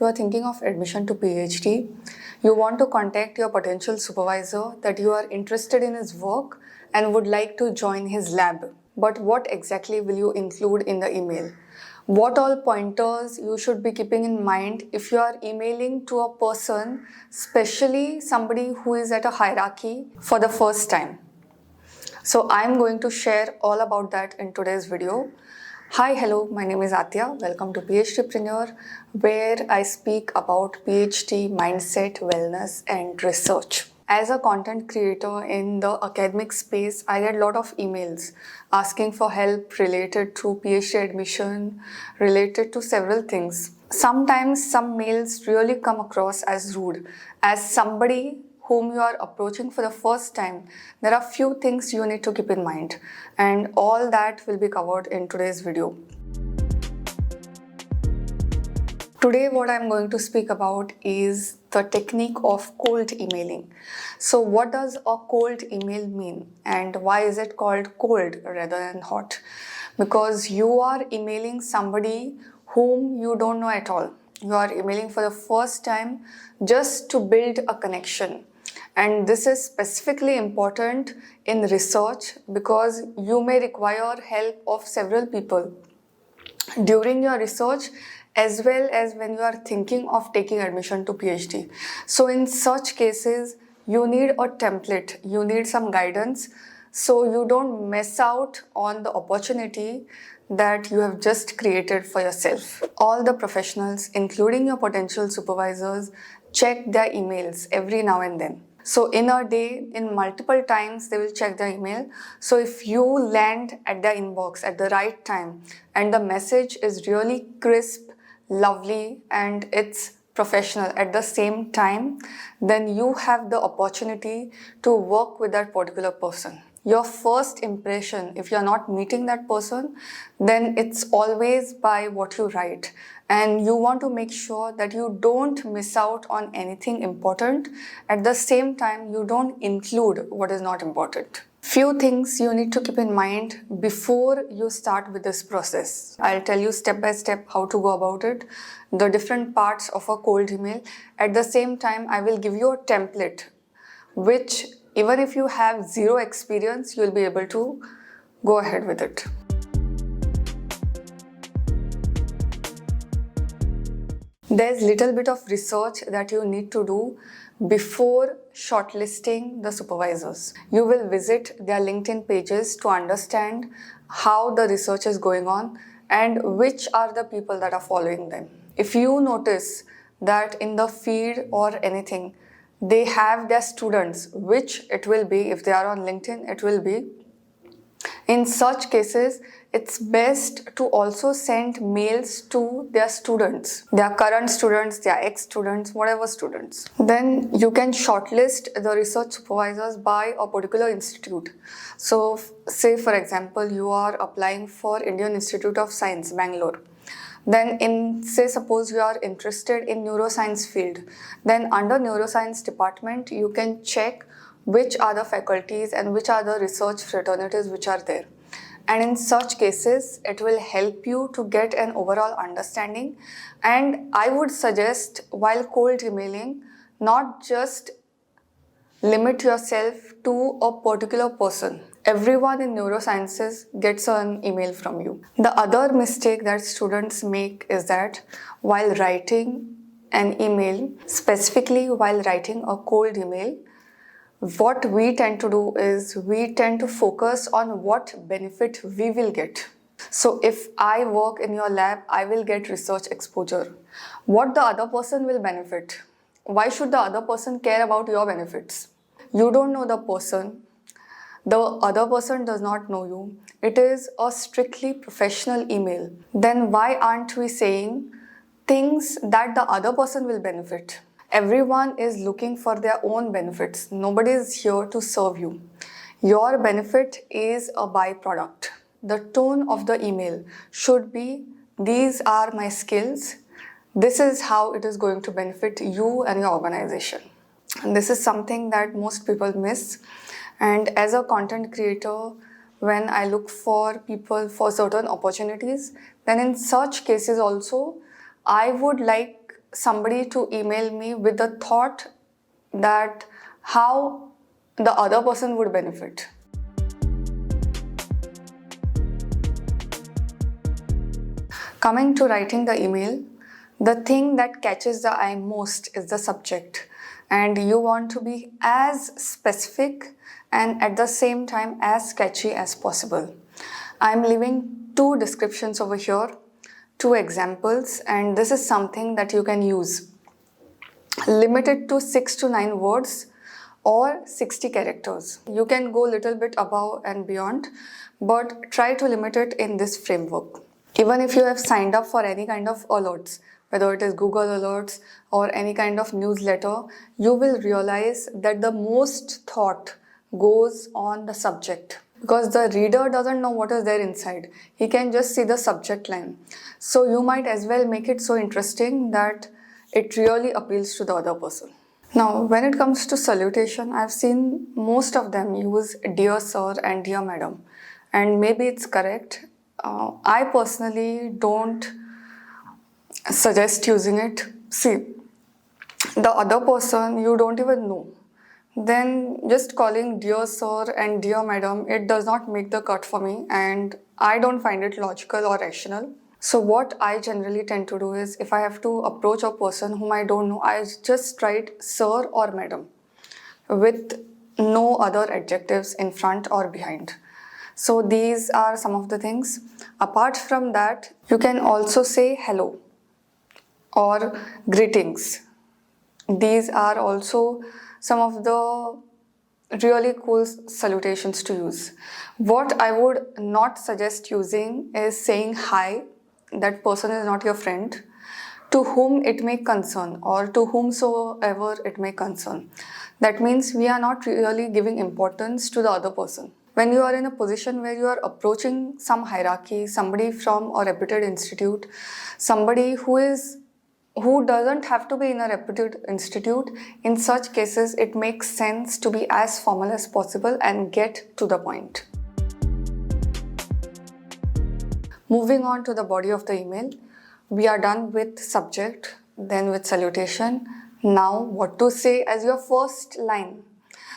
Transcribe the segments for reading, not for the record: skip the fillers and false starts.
you are thinking of admission to PhD, you want to contact your potential supervisor that you are interested in his work and would like to join his lab. But what exactly will you include in the email? What all pointers you should be keeping in mind if you are emailing to a person, especially somebody who is at a hierarchy for the first time? So I'm going to share all about that in today's video. Hi, hello, my name is Aatiya. Welcome to PhDpreneur, where I speak about PhD mindset, wellness, and research. As a content creator in the academic space, I get a lot of emails asking for help related to PhD admission, related to several things. Sometimes some mails really come across as rude. As somebody whom you are approaching for the first time, there are few things you need to keep in mind, and all that will be covered in today's video. Today what I'm going to speak about is the technique of cold emailing. So what does a cold email mean, and why is it called cold rather than hot? Because you are emailing somebody whom you don't know at all. You are emailing for the first time just to build a connection. And this is specifically important in research because you may require help of several people during your research as well as when you are thinking of taking admission to PhD. So in such cases, you need a template, you need some guidance so you don't miss out on the opportunity that you have just created for yourself. All the professionals, including your potential supervisors, check their emails every now and then. So in a day, in multiple times, they will check the email. So if you land at the inbox at the right time and the message is really crisp, lovely, and it's professional at the same time, then you have the opportunity to work with that particular person. Your first impression, if you're not meeting that person, then it's always by what you write. And you want to make sure that you don't miss out on anything important. At the same time, you don't include what is not important. Few things you need to keep in mind before you start with this process. I'll tell you step by step how to go about it, the different parts of a cold email. At the same time, I will give you a template, which even if you have zero experience, you'll be able to go ahead with it. There's little bit of research that you need to do before shortlisting the supervisors. You will visit their LinkedIn pages to understand how the research is going on and which are the people that are following them. If you notice that in the feed or anything, they have their students, which it will be, if they are on LinkedIn, it will be. In such cases, it's best to also send mails to their students, their current students, their ex-students, whatever students. Then you can shortlist the research supervisors by a particular institute. So say for example, you are applying for Indian Institute of Science, Bangalore. Then suppose you are interested in neuroscience field, then under neuroscience department, you can check which are the faculties and which are the research fraternities which are there. And in such cases, it will help you to get an overall understanding. And I would suggest, while cold emailing, not just limit yourself to a particular person. Everyone in neurosciences gets an email from you. The other mistake that students make is that while writing an email, specifically while writing a cold email, what we tend to do is we tend to focus on what benefit we will get. So if I work in your lab, I will get research exposure. What the other person will benefit? Why should the other person care about your benefits? You don't know the person. The other person does not know you. It is a strictly professional email. Then why aren't we saying things that the other person will benefit? Everyone is looking for their own benefits. Nobody is here to serve you. Your benefit is a byproduct. The tone of the email should be, these are my skills. This is how it is going to benefit you and your organization. And this is something that most people miss. And as a content creator, when I look for people for certain opportunities, then in such cases also, I would like somebody to email me with the thought that how the other person would benefit. Coming to writing the email, the thing that catches the eye most is the subject, and you want to be as specific and at the same time as catchy as possible. I'm leaving 2 descriptions over here, 2 examples, and this is something that you can use. Limit it to 6 to 9 words or 60 characters. You can go a little bit above and beyond, but try to limit it in this framework. Even if you have signed up for any kind of alerts, whether it is Google alerts or any kind of newsletter, you will realize that the most thought goes on the subject, because the reader doesn't know what is there inside. He can just see the subject line. So you might as well make it so interesting that it really appeals to the other person. Now, when it comes to salutation, I've seen most of them use dear sir and dear madam, and maybe it's correct. I personally don't suggest using it. See, the other person you don't even know, then just calling dear sir and dear madam, it does not make the cut for me, and I don't find it logical or rational. So what I generally tend to do is, if I have to approach a person whom I don't know, I just write sir or madam with no other adjectives in front or behind. So these are some of the things. Apart from that, you can also say hello or greetings. These are also some of the really cool salutations to use. What I would not suggest using is saying hi, that person is not your friend, to whom it may concern or to whomsoever it may concern. That means we are not really giving importance to the other person. When you are in a position where you are approaching some hierarchy, somebody from a reputed institute, somebody who doesn't have to be in a reputed institute, in such cases it makes sense to be as formal as possible and get to the point. Moving on to the body of the email, we are done with subject, then with salutation. Now, what to say as your first line?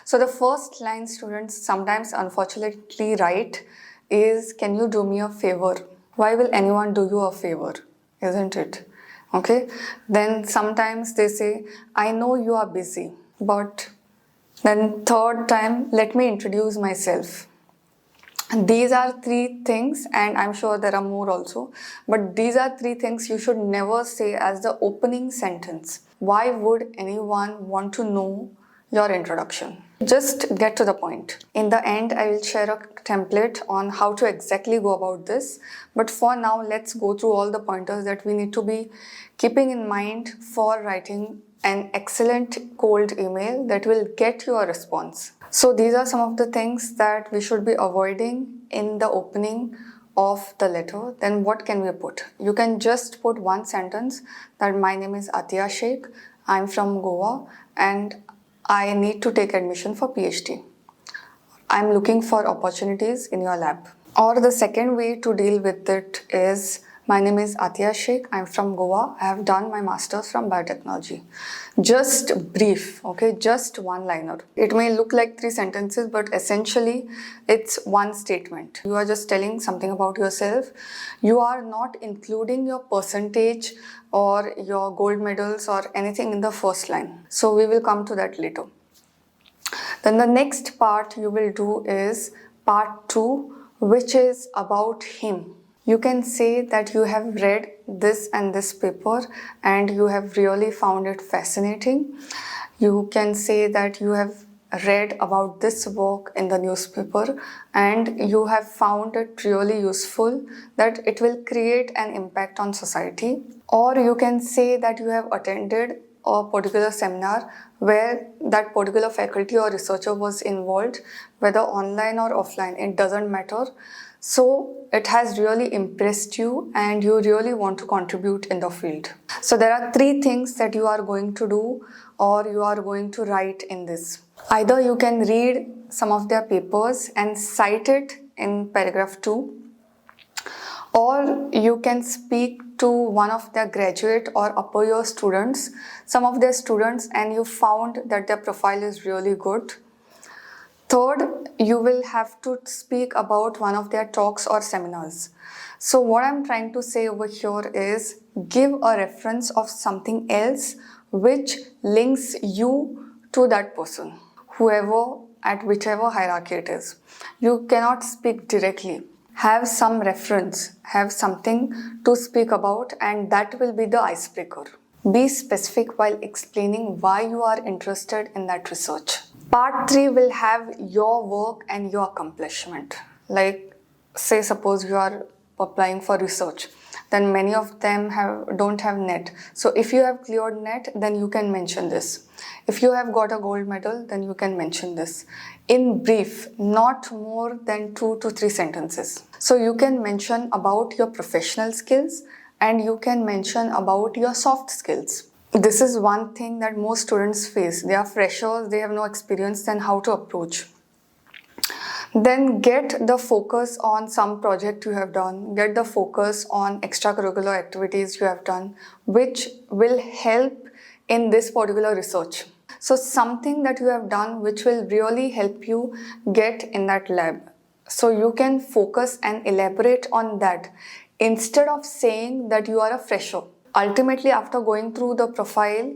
So the first line students sometimes unfortunately write is, can you do me a favor? Why will anyone do you a favor? Isn't it? Okay. Then sometimes they say, I know you are busy, but then third time, let me introduce myself. These are 3 things, and I'm sure there are more also, but these are 3 things you should never say as the opening sentence. Why would anyone want to know your introduction? Just get to the point. In the end, I will share a template on how to exactly go about this. But for now, let's go through all the pointers that we need to be keeping in mind for writing an excellent cold email that will get you a response. So these are some of the things that we should be avoiding in the opening of the letter. Then what can we put? You can just put one sentence that my name is Aatiya Sheikh, I'm from Goa, and I need to take admission for PhD. I'm looking for opportunities in your lab. Or the second way to deal with it is, my name is Aatiya Sheikh, I'm from Goa, I have done my master's from biotechnology. Just brief, okay, just one liner. It may look like 3 sentences, but essentially it's one statement. You are just telling something about yourself. You are not including your percentage or your gold medals or anything in the first line. So we will come to that later. Then the next part you will do is part 2, which is about him. You can say that you have read this and this paper and you have really found it fascinating. You can say that you have read about this work in the newspaper and you have found it really useful, that it will create an impact on society. Or you can say that you have attended a particular seminar where that particular faculty or researcher was involved, whether online or offline, it doesn't matter. So it has really impressed you and you really want to contribute in the field. So there are 3 things that you are going to do or you are going to write in this. Either you can read some of their papers and cite it in paragraph 2, Or you can speak to one of their graduate or upper year students, some of their students, and you found that their profile is really good. Third, you will have to speak about one of their talks or seminars. So what I'm trying to say over here is give a reference of something else which links you to that person, whoever, at whichever hierarchy it is. You cannot speak directly. Have some reference, have something to speak about, and that will be the icebreaker. Be specific while explaining why you are interested in that research. Part 3 will have your work and your accomplishment. Like, say, suppose you are applying for research, then many of them don't have net. So if you have cleared net, then you can mention this. If you have got a gold medal, then you can mention this. In brief, not more than 2 to 3 sentences. So you can mention about your professional skills and you can mention about your soft skills. This is one thing that most students face. They are freshers, they have no experience, then how to approach. Then get the focus on some project you have done, get the focus on extracurricular activities you have done, which will help in this particular research. So something that you have done which will really help you get in that lab. So you can focus and elaborate on that instead of saying that you are a fresher. Ultimately, after going through the profile,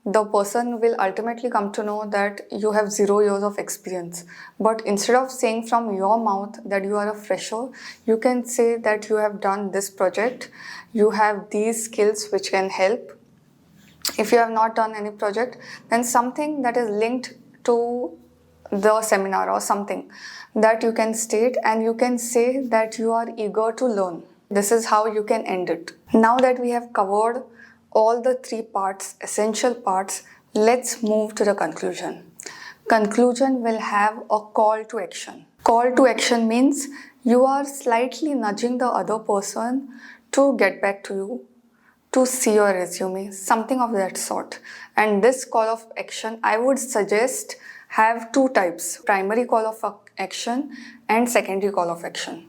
the person will ultimately come to know that you have 0 years of experience. But instead of saying from your mouth that you are a fresher, you can say that you have done this project, you have these skills which can help. If you have not done any project, then something that is linked to the seminar or something that you can state, and you can say that you are eager to learn. This is how you can end it. Now that we have covered all the 3 parts, essential parts, let's move to the conclusion. Conclusion will have a call to action. Call to action means you are slightly nudging the other person to get back to you, to see your resume, something of that sort. And this call of action, I would suggest, have 2 types: primary call of action and secondary call of action.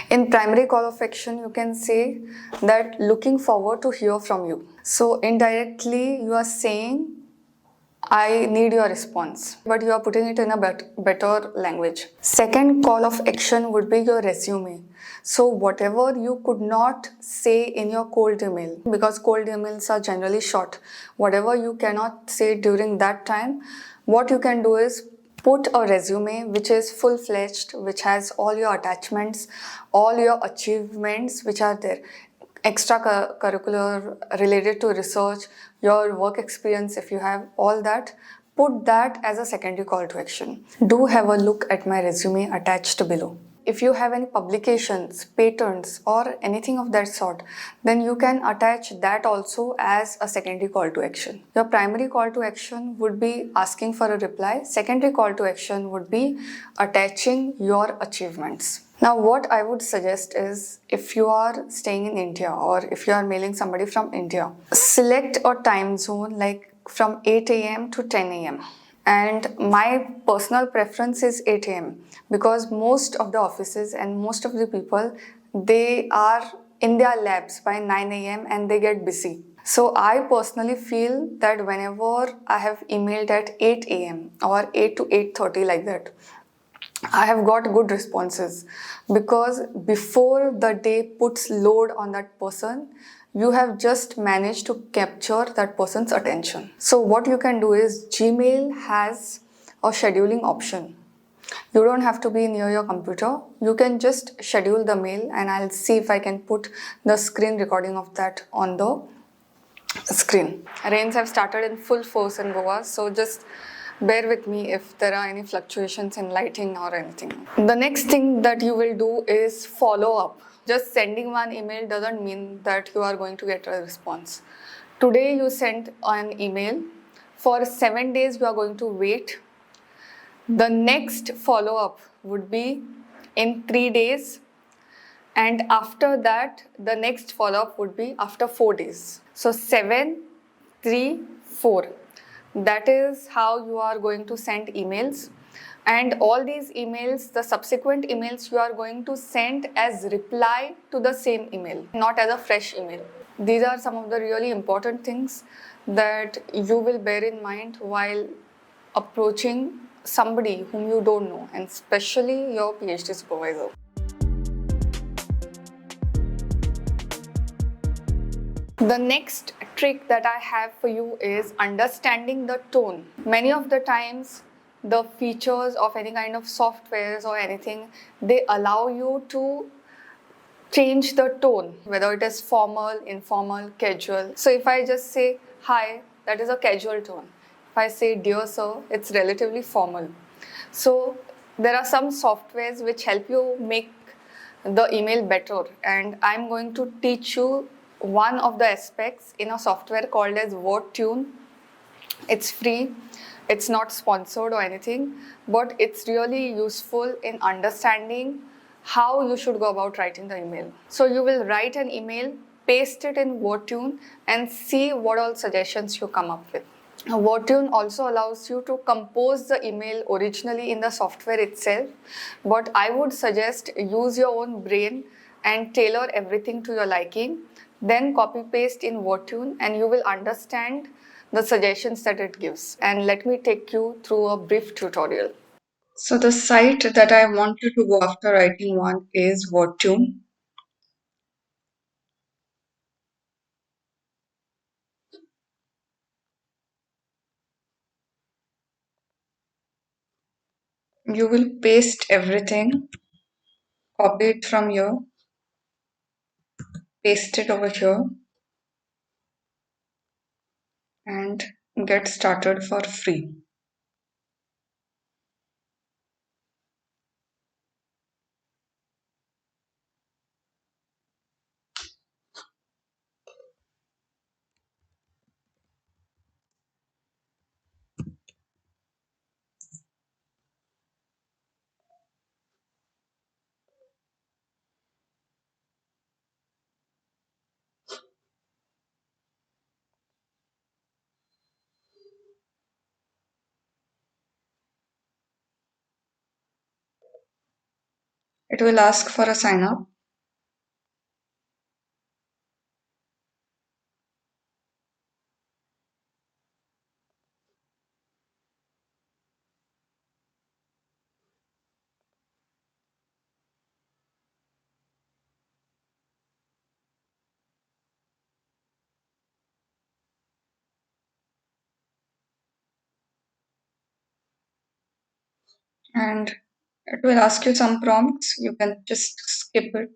In primary call of action, you can say that looking forward to hear from you. So indirectly, you are saying, I need your response, but you are putting it in a better language. Second call of action would be your resume. So whatever you could not say in your cold email, because cold emails are generally short, whatever you cannot say during that time, what you can do is put a resume which is full-fledged, which has all your attachments, all your achievements which are there, extracurricular related to research, your work experience if you have, all that. Put that as a secondary call to action. Do have a look at my resume attached below. If you have any publications, patents, or anything of that sort, then you can attach that also as a secondary call to action. Your primary call to action would be asking for a reply. Secondary call to action would be attaching your achievements. Now, what I would suggest is, if you are staying in India or if you are mailing somebody from India, select a time zone like from 8 a.m. to 10 a.m. And my personal preference is 8 a.m. because most of the offices and most of the people, they are in their labs by 9 a.m. and they get busy. So I personally feel that whenever I have emailed at 8 a.m. or 8 to 8:30 like that, I have got good responses, because before the day puts load on that person, you have just managed to capture that person's attention. So what you can do is, Gmail has a scheduling option. You don't have to be near your computer. You can just schedule the mail, and I'll see if I can put the screen recording of that on the screen. Rains have started in full force in Goa, so just bear with me if there are any fluctuations in lighting or anything. The next thing that you will do is follow up. Just sending one email doesn't mean that you are going to get a response. Today you sent an email. For 7 days you are going to wait. The next follow-up would be in 3 days. And after that, the next follow-up would be after 4 days. So 7, 3, 4. That is how you are going to send emails. And all these emails, the subsequent emails, you are going to send as reply to the same email, not as a fresh email. These are some of the really important things that you will bear in mind while approaching somebody whom you don't know, and especially your PhD supervisor. The next trick that I have for you is understanding the tone. Many of the times, the features of any kind of softwares or anything, they allow you to change the tone, whether it is formal, informal, casual. So if I just say hi, that is a casual tone. If I say dear sir, it's relatively formal. So there are some softwares which help you make the email better, and I'm going to teach you one of the aspects in a software called as word tune. It's free, it's not sponsored or anything, but it's really useful in understanding how you should go about writing the email. So you will write an email, paste it in WordTune, and see what all suggestions you come up with. WordTune also allows you to compose the email originally in the software itself, but I would suggest use your own brain and tailor everything to your liking. Then copy paste in WordTune and you will understand the suggestions that it gives. And let me take you through a brief tutorial. So the site that I want you to go after writing one is WordTune. You will paste everything, copy it from here, paste it over here, and get started for free. It will ask for a sign up. And it will ask you some prompts. You can just skip it.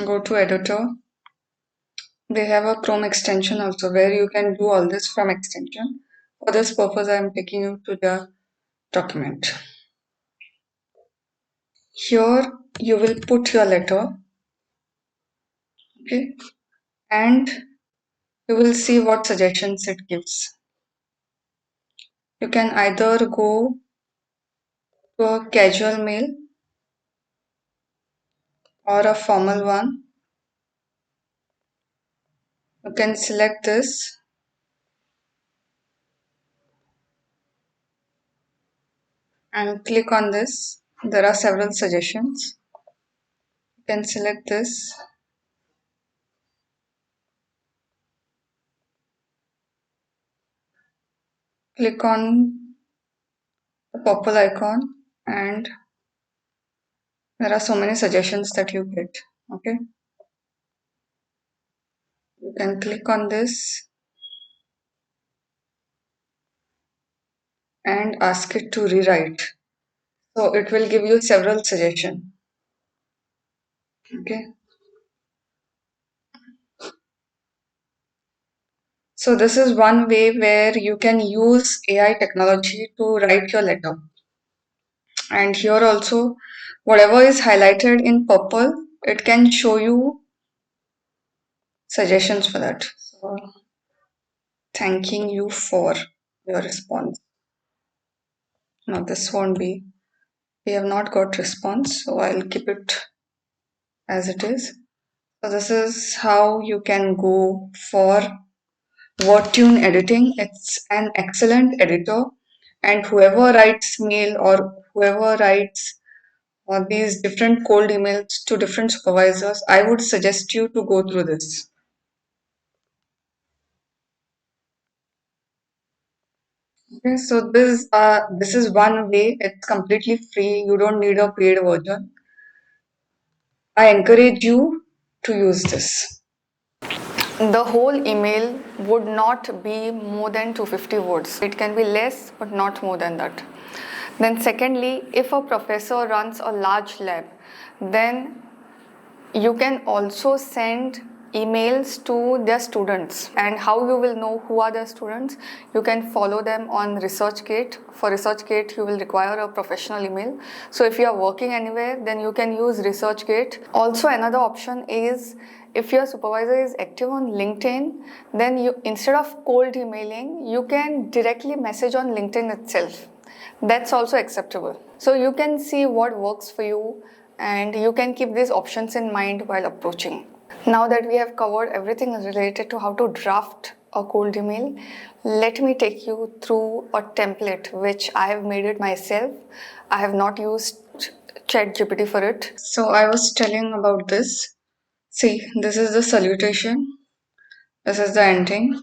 Go to editor. They have a Chrome extension also where you can do all this from extension. For this purpose, I am taking you to the document. Here you will put your letter, okay, and you will see what suggestions it gives. You can either go to a casual mail or a formal one. You can select this and click on this. There are several suggestions. You can select this, click on the purple icon, and there are so many suggestions that you get. Okay, you can click on this and ask it to rewrite. So it will give you several suggestions. Okay, so this is one way where you can use AI technology to write your letter. And here also, whatever is highlighted in purple, it can show you suggestions for that. So, thanking you for your response. Now this won't be. We have not got response, so I'll keep it as it is. So this is how you can go for word tune editing. It's an excellent editor, and whoever writes mail or whoever writes these different cold emails to different supervisors, I would suggest you to go through this. Okay, so this is one way. It's completely free. You don't need a paid version. I encourage you to use this. The whole email would not be more than 250 words. It can be less, but not more than that. Then, secondly, if a professor runs a large lab, then you can also send emails to their students. And how you will know who are their students? You can follow them on ResearchGate. For ResearchGate, you will require a professional email. So if you are working anywhere, then you can use ResearchGate. Also, another option is if your supervisor is active on LinkedIn, then you, instead of cold emailing, you can directly message on LinkedIn itself. That's also acceptable. So you can see what works for you, and you can keep these options in mind while approaching. Now that we have covered everything related to how to draft a cold email, let me take you through a template which I have made it myself. I have not used ChatGPT for it. So I was telling about this. See, this is the salutation. This is the ending.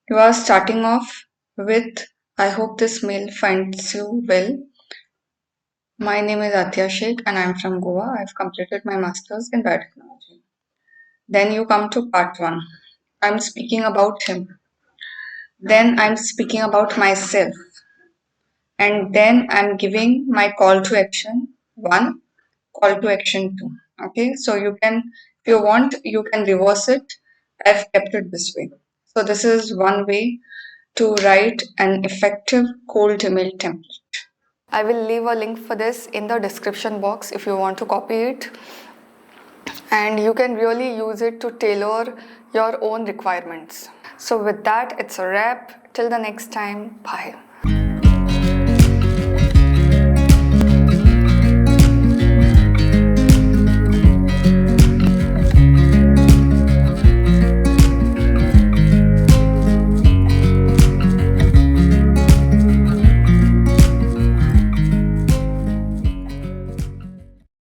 You are starting off with, I hope this mail finds you well. My name is Aatiya Sheikh and I am from Goa. I have completed my master's in biotechnology. Then you come to part 1. I'm speaking about him. Then I'm speaking about myself. And then I'm giving my call to action 1, call to action 2. Okay, so you can, if you want, you can reverse it. I've kept it this way. So this is one way to write an effective cold email template. I will leave a link for this in the description box if you want to copy it. And you can really use it to tailor your own requirements. So with that, it's a wrap. Till the next time, bye.